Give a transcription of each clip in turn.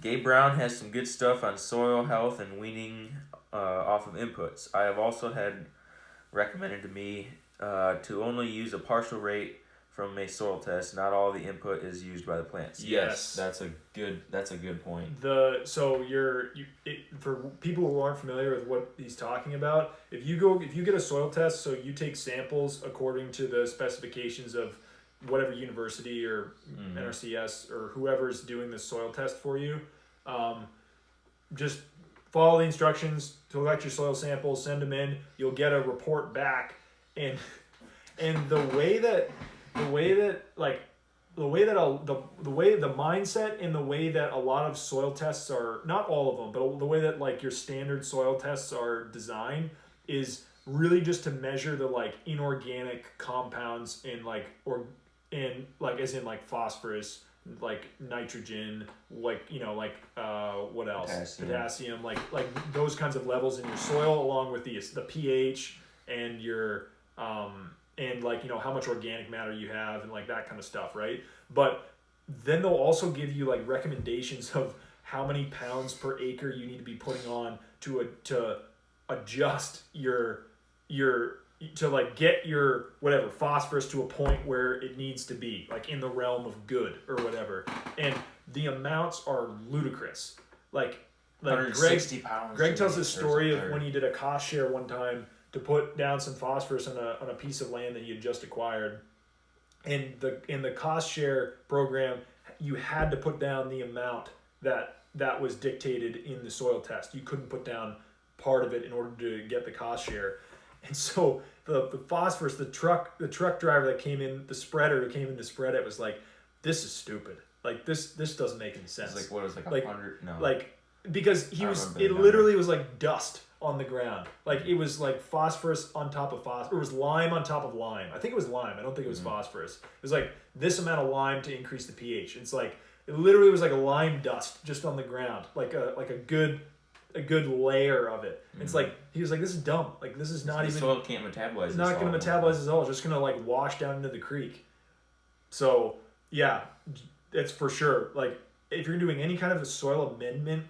Gabe Brown has some good stuff on soil health and weaning off of inputs. I have also had recommended to me to only use a partial rate from a soil test. Not all the input is used by the plants. Yes. That's a good point. For people who aren't familiar with what he's talking about, if you get a soil test, so you take samples according to the specifications of whatever university or NRCS or whoever's doing the soil test for you, just follow the instructions, collect your soil samples, send them in. You'll get a report back, and the mindset and the way that a lot of soil tests are, not all of them, but the way that like your standard soil tests are designed is really just to measure the like inorganic compounds in as in like phosphorus, like nitrogen, like what else? Potassium, like those kinds of levels in your soil, along with the pH and your and like how much organic matter you have and like that kind of stuff, right? But then they'll also give you like recommendations of how many pounds per acre you need to be putting on to adjust to like get your whatever phosphorus to a point where it needs to be, like in the realm of good or whatever. And the amounts are ludicrous. Like 160 pounds. Greg tells this story of when he did a cost share one time to put down some phosphorus on a piece of land that he had just acquired. And in the cost share program, you had to put down the amount that was dictated in the soil test. You couldn't put down part of it in order to get the cost share. And so the phosphorus, the truck driver that came in, the spreader who came in to spread it was like, this is stupid. Like this doesn't make any sense. It's like, what was it, like 100? No. Like, because it literally was like dust on the ground. Like it was like phosphorus on top of phosphorus. Or it was lime on top of lime. I think it was lime. I don't think it was phosphorus. It was like this amount of lime to increase the pH. It's like, it literally was like a lime dust just on the ground. Like a good layer of it. It's like, he was like, this is dumb. Like this is not even. The soil can't metabolize. It's not going to metabolize this all. It's just going to like wash down into the creek. So yeah, it's for sure. Like if you're doing any kind of a soil amendment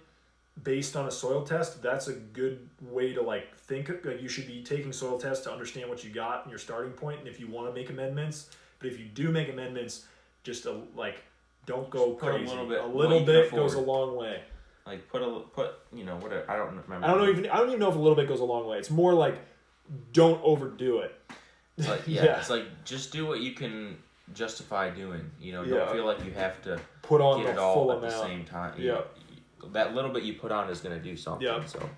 based on a soil test, that's a good way to like think. Like you should be taking soil tests to understand what you got and your starting point, and if you want to make amendments. But if you do make amendments, just don't go crazy. A little bit goes a long way. Like put whatever. I don't remember. I don't even know if a little bit goes a long way. It's more like don't overdo it. It's like it's like just do what you can justify doing. Don't feel like you have to put on get the it all full at amount. the same time. Yeah. That little bit you put on is going to do something. Yeah. So